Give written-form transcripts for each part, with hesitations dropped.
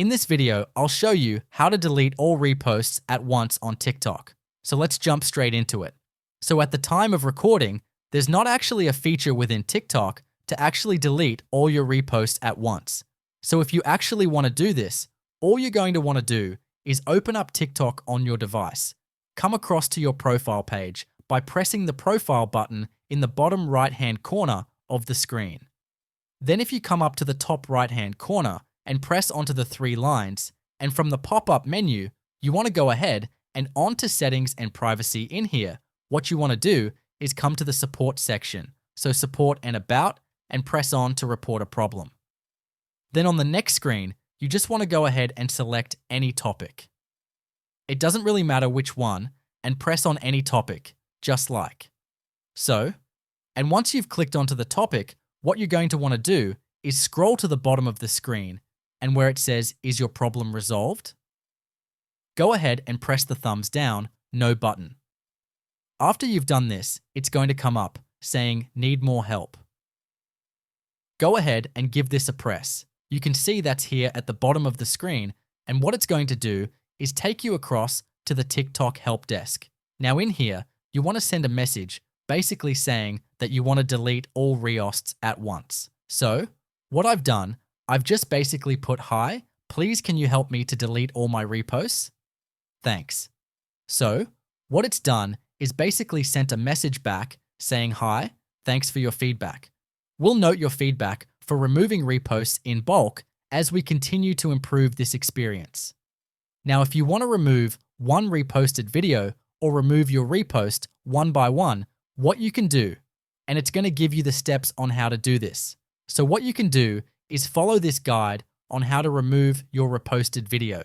In this video, I'll show you how to delete all reposts at once on TikTok. So let's jump straight into it. So at the time of recording, there's not actually a feature within TikTok to actually delete all your reposts at once. So if you actually want to do this, all you're going to want to do is open up TikTok on your device. Come across to your profile page by pressing the profile button in the bottom right-hand corner of the screen. Then if you come up to the top right-hand corner and press onto the three lines, and from the pop-up menu, you want to go ahead and onto settings and privacy in here. What you want to do is come to the support section, so support and about, and press on to report a problem. Then on the next screen, you just want to go ahead and select any topic. It doesn't really matter which one, and press on any topic, just like so. And once you've clicked onto the topic, what you're going to want to do is scroll to the bottom of the screen, and where it says, "Is your problem resolved?" Go ahead and press the thumbs down, no button. After you've done this, it's going to come up saying, "Need more help." Go ahead and give this a press. You can see that's here at the bottom of the screen, and what it's going to do is take you across to the TikTok help desk. Now in here, you want to send a message basically saying that you want to delete all reposts at once. So what I've done, I've just basically put, "Hi, please can you help me to delete all my reposts? Thanks." So what it's done is basically sent a message back saying, "Hi, thanks for your feedback. We'll note your feedback for removing reposts in bulk as we continue to improve this experience." Now, if you want to remove one reposted video or remove your repost one by one, what you can do, and it's going to give you the steps on how to do this. So what you can do is follow this guide on how to remove your reposted video.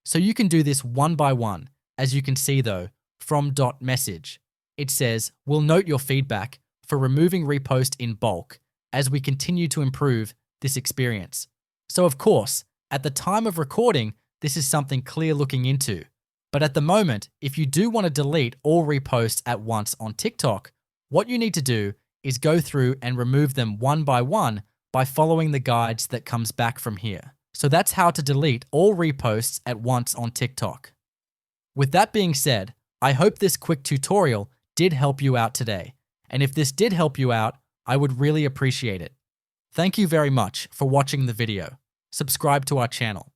So you can do this one by one. As you can see though, from .message, it says, "We'll note your feedback for removing repost in bulk as we continue to improve this experience." So of course, at the time of recording, this is something clear looking into. But at the moment, if you do want to delete all reposts at once on TikTok, what you need to do is go through and remove them one by following the guides that comes back from here. So that's how to delete all reposts at once on TikTok. With that being said, I hope this quick tutorial did help you out today. And if this did help you out, I would really appreciate it. Thank you very much for watching the video. Subscribe to our channel.